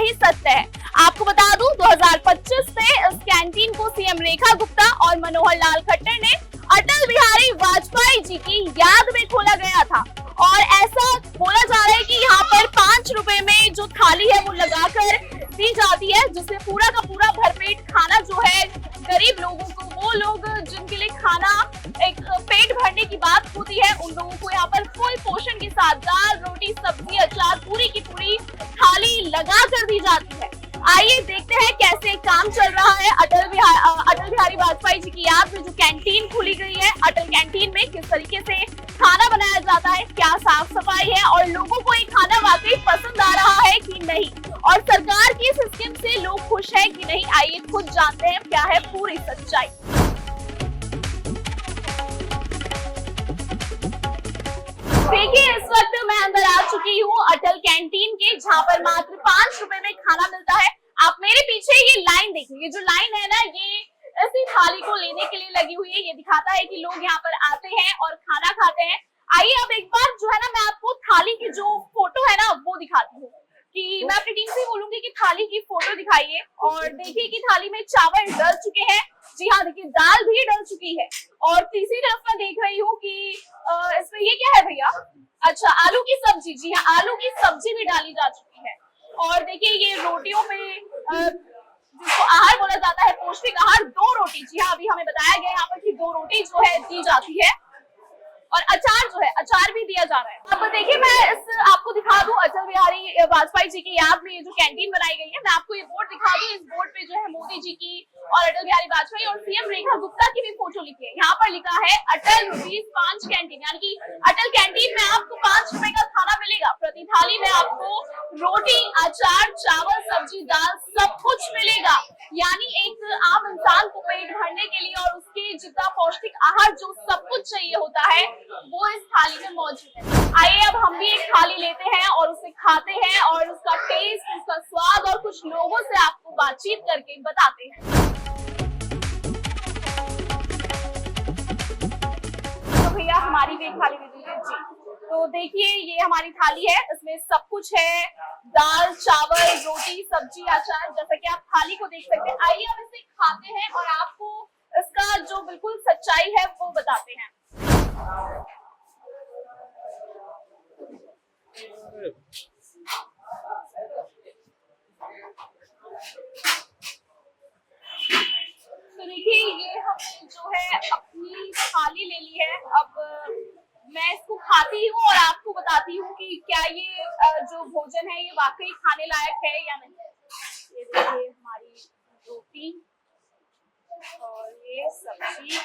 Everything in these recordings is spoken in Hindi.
ही सत्य है। आपको बता दूं 2025 से इस कैंटीन को सीएम रेखा गुप्ता और मनोहर लाल खट्टर ने अटल बिहारी वाजपेयी जी की याद में खोला गया था। और ऐसा बोला जा रहा है कि यहाँ पर 5 रुपए में जो थाली है वो लगाकर दी जाती है, जिससे पूरा का पूरा भरपेट खाना जो है गरीब लोगों को, वो लोग जिनके लिए खाना एक पेट भरने की बात होती है, उन लोगों को यहाँ पर फुल पोषण के साथ दाल, रोटी, सब्जी, अचार, पूरी की पूरी थाली लगा कर दी जाती है। आइए देखते हैं कैसे काम चल रहा है अटल बिहारी वाजपेयी जी की याद में जो कैंटीन खुली गई है। अटल कैंटीन में किस तरीके से खाना बनाया जाता है, क्या साफ सफाई है और लोगों को ये खाना वाकई पसंद आ रहा है कि नहीं, और सरकार की इस स्कीम से लोग खुश हैं कि नहीं, आइए खुद जानते हैं क्या है पूरी सच्चाई। देखिए इस वक्त मैं अंदर आ चुकी हूँ अटल कैंटीन के, जहाँ पर मात्र 5 रुपए में खाना मिलता है। आप मेरे पीछे ये लाइन देखिए, ये जो लाइन है ना, ये इसी थाली को लेने के लिए लगी हुई है। ये दिखाता है कि लोग यहाँ पर आते हैं और खाना खाते हैं। आइए अब एक बार जो है ना, मैं आपको थाली की जो फोटो है ना वो दिखाती हूँ, कि मैं अपनी टीम से बोलूंगी कि थाली की फोटो दिखाइए। और देखिए कि थाली में चावल डल चुके हैं, जी हाँ देखिए दाल भी डल चुकी है। और तीसरी तरफ मैं देख रही हूँ कि इसमें ये क्या है भैया, अच्छा आलू की सब्जी, जी हाँ आलू की सब्जी भी डाली जा चुकी है। और देखिए ये रोटियों में जिसको आहार बोला जाता है, पौष्टिक आहार, 2 रोटी, जी हाँ अभी हमें बताया गया यहाँ पर कि 2 रोटी जो है दी जाती है। और अचार जो है, अचार भी दिया जा रहा है। अब देखिए मैं आपको दिखा दूं अटल बिहारी वाजपेयी जी की याद में ये जो कैंटीन बनाई गई है, मैं आपको ये बोर्ड दिखा दूं। इस बोर्ड पे जो है मोदी जी की और अटल बिहारी वाजपेयी और सीएम रेखा गुप्ता की भी फोटो लिखी है। यहाँ पर लिखा है अटल ₹5 कैंटीन, यानी कि अटल कैंटीन में आपको 5 रुपए का खाना मिलेगा। प्रति थाली में आपको रोटी, अचार, चावल, सब्जी, दाल सब कुछ मिलेगा। यानी एक आम इंसान को पेट भरने के लिए और उसके जितना पौष्टिक आहार जो सब कुछ चाहिए होता है वो इस थाली में मौजूद है। आइए अब हम भी एक थाली लेते हैं और उसे खाते हैं और उसका टेस्ट, उसका स्वाद और कुछ लोगों से आपको बातचीत करके बताते हैं। तो भैया हमारी भी एक थाली दे दीजिए जी। तो देखिए ये हमारी थाली है, इसमें सब कुछ है, दाल, चावल, रोटी, सब्जी, अचार, जैसा कि आप थाली को देख सकते हैं। आइए अब इसे खाते हैं और आपको इसका जो बिल्कुल सच्चाई है वो बताते हैं। तो देखिए ये हमने जो है अपनी थाली ले ली है। अब मैं इसको खाती हूँ और आपको बताती हूँ कि क्या ये जो भोजन है ये वाकई खाने लायक है या नहीं। ये देखिए हमारी रोटी और ये सब्जी,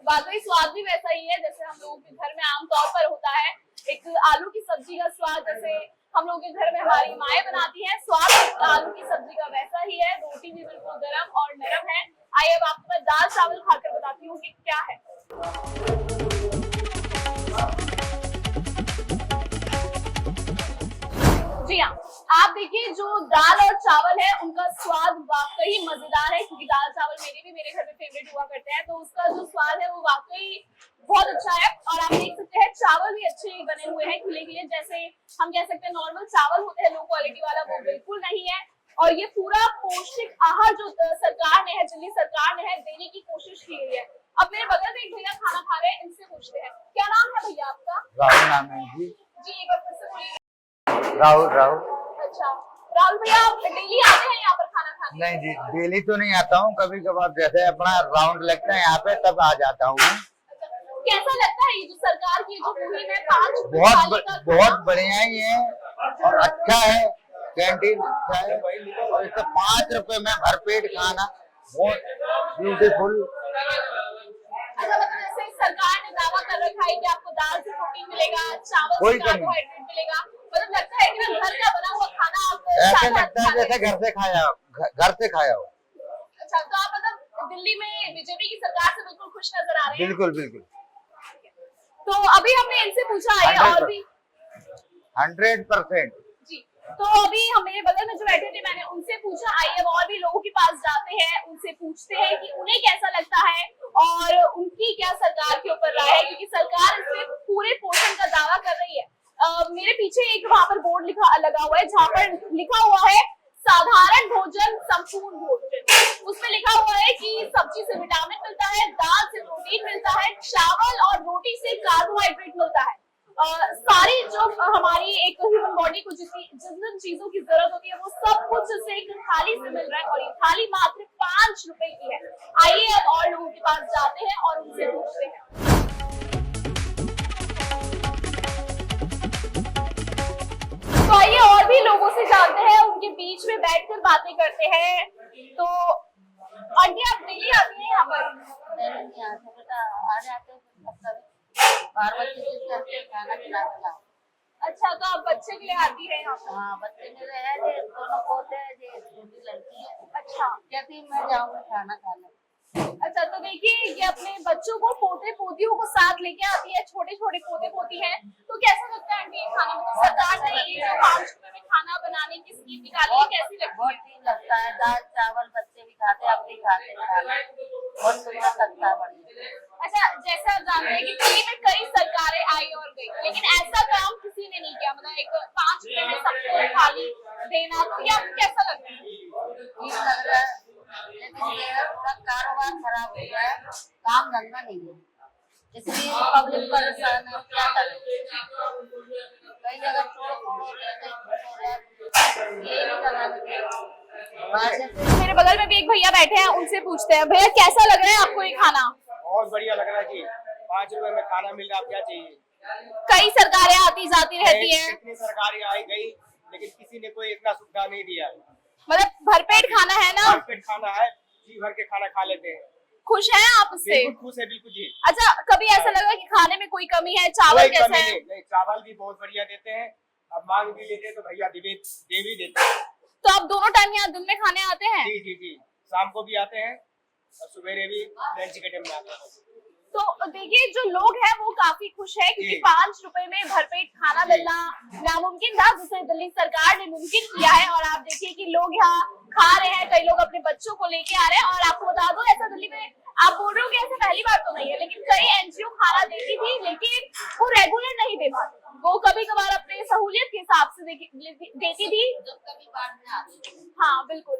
वाकई स्वाद भी वैसा ही है जैसे हम लोगों के घर में आमतौर पर होता है। एक आलू की सब्जी का स्वाद जैसे हम लोगों के घर में हमारी माएं बनाती हैं, स्वाद आलू की सब्जी का वैसा ही है। रोटी भी बिल्कुल गरम और नरम है। आइए अब आपको मैं दाल चावल खाकर बताती हूँ कि क्या है। जी हाँ, आप देखिए जो दाल और चावल है उनका स्वाद वाकई मजेदार है, क्योंकि दाल चावल मेरे घर में फेवरेट हुआ करते हैं, तो उसका जो स्वाद है वो वाकई बहुत अच्छा है। और आप देख सकते हैं चावल भी अच्छे बने हुए हैं, खिले खिले, जैसे हम कह सकते हैं नॉर्मल चावल होते हैं लो क्वालिटी वाला, वो बिल्कुल नहीं है। और ये पूरा पौष्टिक आहार जो सरकार ने है, दिल्ली सरकार ने है, देने की कोशिश की गई है। अब मेरे बगल में एक भैया खाना खा रहे हैं, इनसे पूछते हैं क्या नाम है भैया आपका? राहुल नाम है जी। जी एक बार फिर से बोलिए। राहुल। अच्छा राहुल भैया आप डेली आते हैं यहाँ पर खाना खाने? नहीं जी डेली तो नहीं आता हूँ, कभी कभार जैसे अपना राउंड लगता है यहाँ पे तब आ जाता हूँ। कैसा लगता है ये जो सरकार की जो मुहिम है? बहुत बढ़िया ही है और अच्छा है, कैंटीन अच्छा है और इससे 5 रुपए में भरपेट खाना बहुत ब्यूटीफुल। अच्छा मतलब जैसे सरकार ने दावा कर रखा है कि आपको दाल से प्रोटीन मिलेगा, चावल से कार्बोहाइड्रेट मिलेगा, मतलब लगता है कि घर का बना हुआ खाना आप ऐसा लगता है जैसे घर से खाया हो। अच्छा तो आप मतलब दिल्ली में बीजेपी की सरकार से बिल्कुल खुश नजर आ रहे हैं? बिल्कुल। तो अभी हमने इनसे पूछा है और भी 100% जी, तो अभी हम मेरे बगल में जो बैठे थे मैंने उनसे पूछा, आइए अब और भी लोगों के पास जाते हैं, उनसे पूछते हैं कि उन्हें कैसा लगता है और उनकी क्या सरकार के ऊपर राय है, क्योंकि सरकार इसमें पूरे पोषण का दावा कर रही है। मेरे पीछे एक वहां पर बोर्ड लगा हुआ है जहाँ पर लिखा हुआ है साधारण भोजन संपूर्ण भोजन। उसमें लिखा हुआ है कि सब्जी से विटामिन मिलता है, दाल से प्रोटीन मिलता है, चावल और रोटी से कार्बोहाइड्रेट मिलता है। सारी जो हमारी एक ह्यूमन बॉडी को जिन चीजों की जरूरत होती है वो सब कुछ इसे एक थाली से मिल रहा है और ये थाली मात्र 5 रुपए की है। आइए अब और लोगों के पास जाते हैं और उनसे पूछते हैं। तो आइए और भी लोगों से जानते हैं, उनके बीच में बैठकर बातें करते हैं। तो आंटी आप डेली आती हैं यहाँ पर? नहीं आते बेटा, आ जाते कभी बार बच्चे के करके खाना खिलाते जाओ। अच्छा, तो आप बच्चे के लिए आती है यहाँ पर? हाँ, बच्चे मेरे हैं जे दोनों पोते हैं, जे छोटी लड़की है। अच्छा, कहती मैं जाऊंगी खाना खाने। अच्छा, तो देखिए ये अपने बच्चों को, पोते पोतियों को साथ लेके आती है, छोटे छोटे पोते पोती हैं। तो कैसा लगता है आंटी ये खाना? मतलब सरकार ने ये जो 5 रुपए में खाना बनाने की स्कीम निकाली है, कैसी लगती बहुत है? ठीक लगता है, दाल चावल बच्चे भी खाते, हम भी खाते हैं खाना, बहुत सुंदर लगता है, बढ़िया। अच्छा, जैसा आप जानते हैं कि दिल्ली में कई सरकारें आई और गई, लेकिन ऐसा काम किसी ने नहीं किया। मतलब एक 5 रुपए में सबको थाली देना, तो ये आपको कैसा लगता है? ठीक लग रहा है, लेकिन ये पूरा कारोबार खराब हो गया है, काम धंधा नहीं है, इसलिए पब्लिक परेशान है। क्या करें, कई जगह चोर हो रहे हैं, कहीं कुछ हो रहा है, ये भी लगाना। मेरे बगल में भी एक भैया बैठे हैं, उनसे पूछते हैं। भैया कैसा लग रहा है आपको ये खाना? बहुत बढ़िया लग रहा है जी, 5 रुपए में खाना मिल रहा है, क्या चाहिए। कई सरकारें आती जाती रहती हैं, कितनी सरकारें आई गई, लेकिन किसी ने कोई इतना सुविधा नहीं दिया है। मतलब भरपेट खाना है ना? भरपेट खाना है, जी भर के खाना खा लेते हैं। खुश हैं आप उससे? बिल्कुल खुश है, बिल्कुल जी। अच्छा, कभी ऐसा लगा कि खाने में कोई कमी है? चावल कोई कैसा कमी है? नहीं, चावल भी बहुत बढ़िया देते हैं। अब मांग भी लेते हैं तो भैया दे भी देते हैं। तो आप दोनों टाइम यहाँ दिन में खाने आते हैं? जी जी जी, शाम को भी आते हैं और सवेरे भी लंच के टाइम में आते हैं। तो देखिए जो लोग हैं वो काफी खुश है, क्योंकि जी। 5 रुपए में भरपेट खाना मिलना नामुमकिन था, जिसे दिल्ली सरकार ने मुमकिन किया है। और आप देखिए कि लोग यहाँ खा रहे हैं, कई लोग अपने बच्चों को लेके आ रहे हैं। और आपको बता दो, ऐसा दिल्ली में आप बोल रहे हो कि ऐसा पहली बार तो नहीं है, लेकिन कई एनजीओ खाना देती थी, लेकिन वो रेगुलर नहीं दे पाती। वो कभी कभार अपने सहूलियत के हिसाब से देती थी। कभी बाढ़ में आते हैं। हाँ बिल्कुल।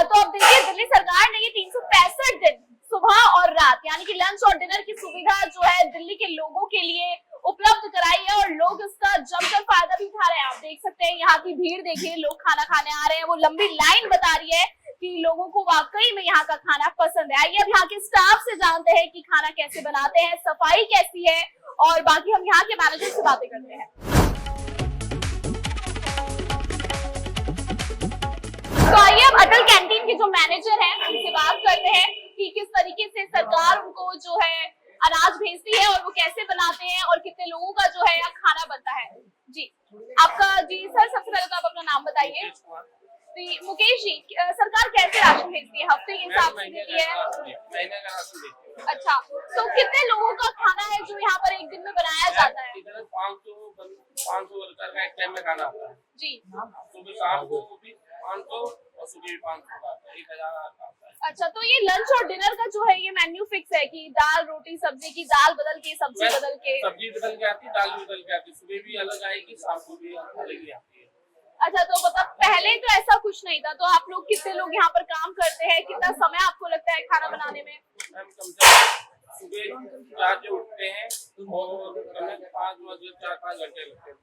तो अब देखिए दिल्ली सरकार ने ये 365 दिन सुबह और रात यानी कि लंच और डिनर की सुविधा जो है दिल्ली के लोगों के लिए उपलब्ध कराई है, और लोग इसका जमकर फायदा भी उठा रहे हैं। आप देख सकते हैं यहाँ की भीड़ देखिए, लोग खाना खाने आ रहे हैं। वो लंबी लाइन बता रही है कि लोगों को वाकई में यहाँ का खाना पसंद है। आइए अब यहाँ के स्टाफ से जानते हैं कि खाना कैसे बनाते हैं, सफाई कैसी है, और बाकी हम यहाँ के मैनेजर से बातें करते हैं। तो आइए अब अटल कैंटीन के जो मैनेजर हैं उनसे बात करते हैं कि किस तरीके से सरकार उनको जो है अनाज भेजती है और वो कैसे बनाते हैं और कितने लोगों का जो है यहाँ खाना बनता है। जी आपका, जी सर सबसे पहले तो आप अपना नाम बताइए। जी मुकेश जी, सरकार कैसे राशन भेजती है? हफ्ते के हिसाब से देती है? महीने का राशन देती है। अच्छा, तो कितने लोगों का खाना है जो यहाँ पर एक दिन में बनाया जाता है? 500 वर्कर का एक टाइम में खाना आता है जी। सुबह, शाम को भी 500 और सुबह भी 500 का 1000 आता है। अच्छा, तो ये लंच और डिनर का जो है ये मेन्यू फिक्स है कि दाल रोटी सब्जी की दाल बदल के, सब्जी बदल के? सब्जी बदल के आती है, दाल भी बदल के आती है, सुबह भी अलग आएगी, शाम को भी अलग ही आती है। अच्छा, तो मतलब पहले तो ऐसा कुछ नहीं था। तो आप लोग कितने लोग यहाँ पर काम करते हैं? कितना समय आपको लगता है खाना बनाने में? हम कम से कम सुबह 4 बजे उठते हैं और 4-5 घंटे लगते हैं।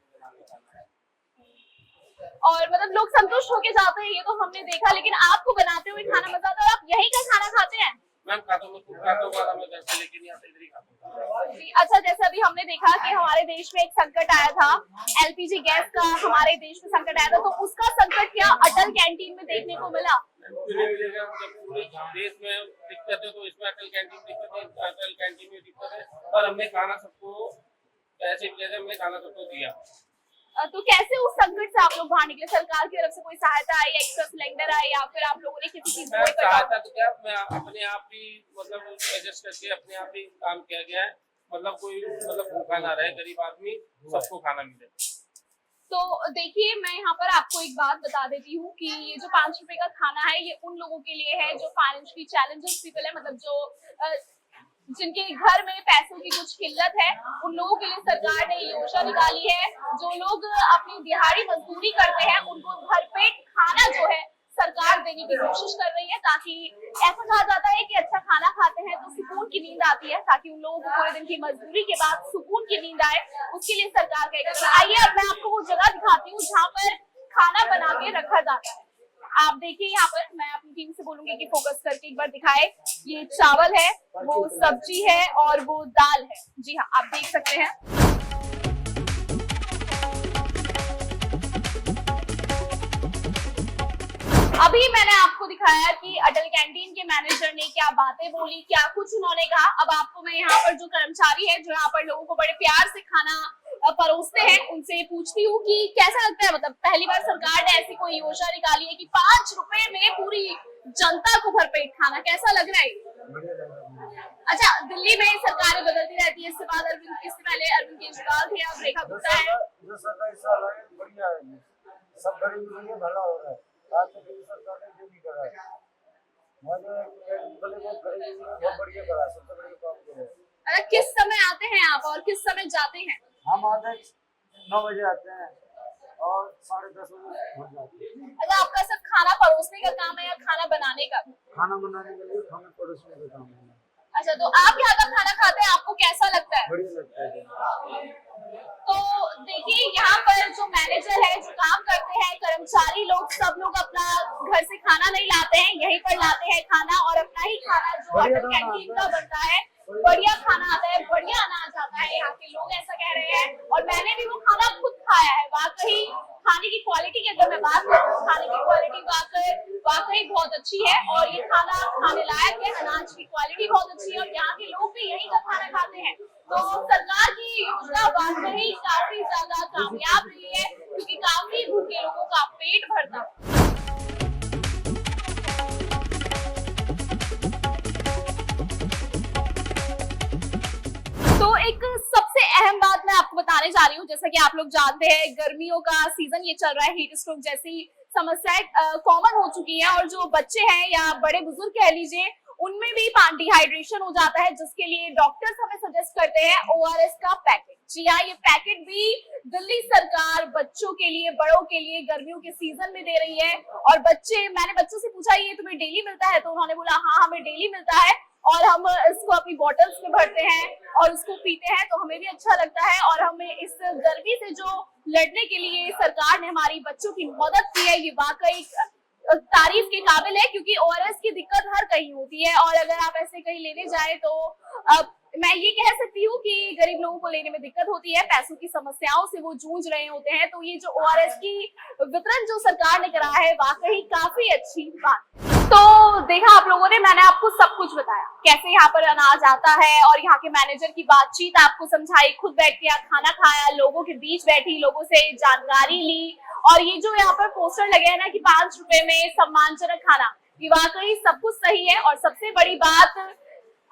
और मतलब लोग संतुष्ट होके जाते हैं, ये तो हमने देखा। लेकिन आपको बनाते हुए खाना मजा आता है, आप यहीं का खाना खाते हैं? मैम खाता हूँ, मैं घर से लेके नहीं आता, इधर ही खाता हूँ। अच्छा, जैसे अभी हमने देखा कि हमारे देश में एक संकट आया था, एलपीजी गैस का हमारे देश में संकट आया था, तो उसका संकट क्या अटल कैंटीन में देखने को मिला? मिलेगा, जब पूरे देश में दिक्कत है तो इसमें अटल कैंटीन दिक्कत है, अटल कैंटीन में दिक्कत है। और हमने खाना सबको पैसे मिले थे, हमने खाना सबको दिया। तो कैसे उस संकट से आप लोग बाहर निकले? सरकार की तरफ से कोई सहायता आई, एक्स्ट्रा सिलेंडर आई, या फिर आप लोगों ने किसी चीज को सहायता तो क्या, मैं अपने आप ही मतलब एडजस्ट करके अपने आप ही काम किया गया है। मतलब कोई भूखा ना रहे, गरीब आदमी सबको खाना मिले। तो देखिए, मैं यहाँ पर आपको एक बात बता देती हूँ कि ये जो 5 रुपए का खाना है, ये उन लोगों के लिए है जो फाइनेंशियली चैलेंजेस पीपल है, मतलब जो जिनके घर में पैसों की कुछ किल्लत है, उन लोगों के लिए सरकार ने योजना निकाली है। जो लोग अपनी दिहाड़ी मजदूरी करते हैं, उनको भरपेट खाना जो है सरकार देने की कोशिश कर रही है, ताकि ऐसा कहा जाता है कि अच्छा खाना खाते हैं तो सुकून की नींद आती है, ताकि उन लोगों को पूरे दिन की मजदूरी के बाद सुकून की नींद आए, उसके लिए सरकार कहेगा। आइए अब मैं आपको वो जगह दिखाती हूँ जहाँ पर खाना बना के रखा जाता है। आप देखिए, यहाँ पर मैं अपनी टीम से बोलूंगी कि फोकस करके एक बार दिखाए। ये चावल है, वो सब्जी है और वो दाल है। जी हाँ, आप देख सकते हैं। अभी मैंने आपको दिखाया कि अटल कैंटीन के मैनेजर ने क्या बातें बोली, क्या कुछ उन्होंने कहा। अब आपको मैं यहाँ पर जो कर्मचारी है, जो यहाँ पर लोगों को बड़े प्यार से खाना परोसते हैं, उनसे पूछती हूँ कि कैसा लगता है। मतलब पहली बार सरकार ने ऐसी कोई योजना निकाली है कि 5 रुपए में पूरी जनता को भरपेट खाना, कैसा लग रहा है? अच्छा, दिल्ली में सरकारें बदलती रहती है, इससे पहले अरविंद केजरीवाल थे, अब रेखा गुप्ता है। बढ़िया है, सब गरीब के लिए भला हो रहा है। आज तक सरकार ने जो भी करा है, बहुत बढ़िया करा है, सबसे बढ़िया काम किया है। अच्छा, किस समय आते हैं आप और किस समय जाते हैं? हम आते 9 बजे आते हैं और 10:30 बजे घर जाते हैं। अच्छा, आपका सब खाना परोसने का काम है या खाना बनाने का? खाना बनाने के लिए, खाना परोसने का काम है। अच्छा, तो आप यहाँ का खाना खाते हैं, आपको कैसा लगता है? बढ़िया लगता है। तो देखिए, यहाँ पर जो मैनेजर है, जो काम करते हैं, कर्मचारी लोग, सब लोग अपना घर से खाना नहीं लाते हैं, यहीं पर लाते हैं खाना, और अपना ही खाना जो अटल कैंटीन का बनता है, बढ़िया खाना आता है, बढ़िया अनाज आता है। यहाँ के लोग ऐसा कह रहे हैं, और मैंने भी वो खाना खुद खाया है। वाकई खाने की क्वालिटी की अगर मैं बात करूँ, खाने की क्वालिटी वाकई बहुत अच्छी है, और ये खाना खाने लायक है। अनाज की क्वालिटी बहुत अच्छी है, और यहाँ के लोग भी यही का खाना खाते हैं। तो सरकार की योजना वाकई काफी ज्यादा कामयाब रही है, क्योंकि काफी भूखे लोगों का पेट भरता है। तो एक सबसे अहम बात मैं आपको बताने जा रही हूँ। जैसा कि आप लोग जानते हैं, गर्मियों का सीजन ये चल रहा है, हीट स्ट्रोक जैसी समस्याएं कॉमन हो चुकी हैं, और जो बच्चे हैं या बड़े बुजुर्ग कह लीजिए, उनमें भी डिहाइड्रेशन हो जाता है, जिसके लिए डॉक्टर्स हमें सजेस्ट करते हैं ORS का पैकेट। जी हाँ, ये पैकेट भी दिल्ली सरकार बच्चों के लिए, बड़ों के लिए गर्मियों के सीजन में दे रही है। और मैंने बच्चों से पूछा, ये तुम्हें डेली मिलता है? तो उन्होंने बोला हाँ, हमें डेली मिलता है, और हम इसको अपनी बॉटल्स में भरते हैं और उसको पीते हैं, तो हमें भी अच्छा लगता है। और हमें इस गर्मी से जो लड़ने के लिए सरकार ने हमारी बच्चों की मदद की है, ये वाकई तारीफ के काबिल है, क्योंकि ORS की दिक्कत हर कहीं होती है, और अगर आप ऐसे कहीं लेने जाए तो मैं ये कह सकती हूँ कि गरीब लोगों को लेने में दिक्कत होती है, पैसों की समस्याओं से वो जूझ रहे होते हैं। तो ये जो ORS की वितरण जो सरकार ने करा है, वाकई काफी अच्छी बात। तो देखा आप लोगों ने, मैंने आपको सब कुछ बताया, कैसे यहाँ पर अनाज आता है, और यहाँ के मैनेजर की बातचीत आपको समझाई, खुद बैठ के खाना खाया, लोगों के बीच बैठी, लोगों से जानकारी ली। और ये जो यहाँ पर पोस्टर लगे हैं ना कि 5 रुपए में सम्मानजनक खाना, ये वाकई सब कुछ सही है। और सबसे बड़ी बात,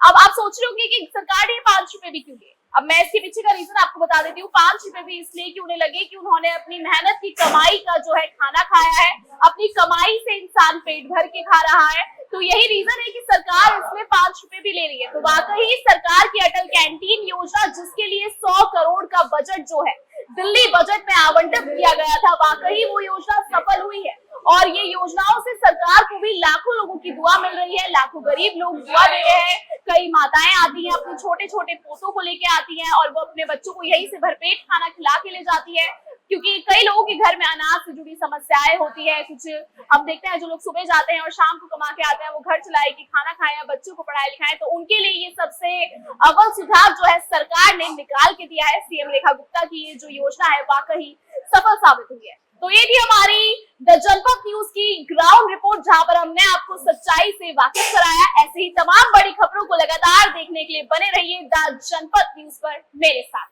अब आप सोच रहे होंगे कि सरकार ने 5 रुपए भी क्यों दिए। अब मैं इसके पीछे का रीजन आपको बता देती हूँ। 5 रुपए भी इसलिए कि उन्हें लगे कि उन्होंने अपनी मेहनत की कमाई का जो है खाना खाया है, अपनी कमाई से इंसान पेट भर के खा रहा है, तो यही रीजन है कि सरकार इसमें 5 रुपए भी ले रही है। तो वाकई सरकार की अटल कैंटीन योजना, जिसके लिए 100 करोड़ का बजट जो है दिल्ली बजट में आवंटित किया गया था, वाकई वो योजना सफल हुई है। और ये योजनाओं से सरकार को भी लाखों लोगों की दुआ मिल रही है, लाखों गरीब लोग दुआ दे रहे हैं। कई माताएं आती हैं, अपने छोटे छोटे पोतों को लेके आती हैं, और वो अपने बच्चों को यही से भरपेट खाना खिला के ले जाती है, क्योंकि कई लोगों के घर में अनाज से जुड़ी समस्याएं होती है। कुछ हम देखते हैं, जो लोग सुबह जाते हैं और शाम को कमा के आते हैं, वो घर चलाए कि खाना खाए, बच्चों को पढ़ाए लिखाए, तो उनके लिए ये सबसे अव्वल सुझाव जो है सरकार ने निकाल के दिया है। CM रेखा गुप्ता की ये जो योजना है, वाकई सफल साबित हुई है। तो ये थी हमारी द जनपद न्यूज की ग्राउंड रिपोर्ट, जहां पर हमने आपको सच्चाई से वाकिफ कराया। ऐसे ही तमाम बड़ी खबरों को लगातार देखने के लिए बने रहिए द जनपद न्यूज पर मेरे साथ।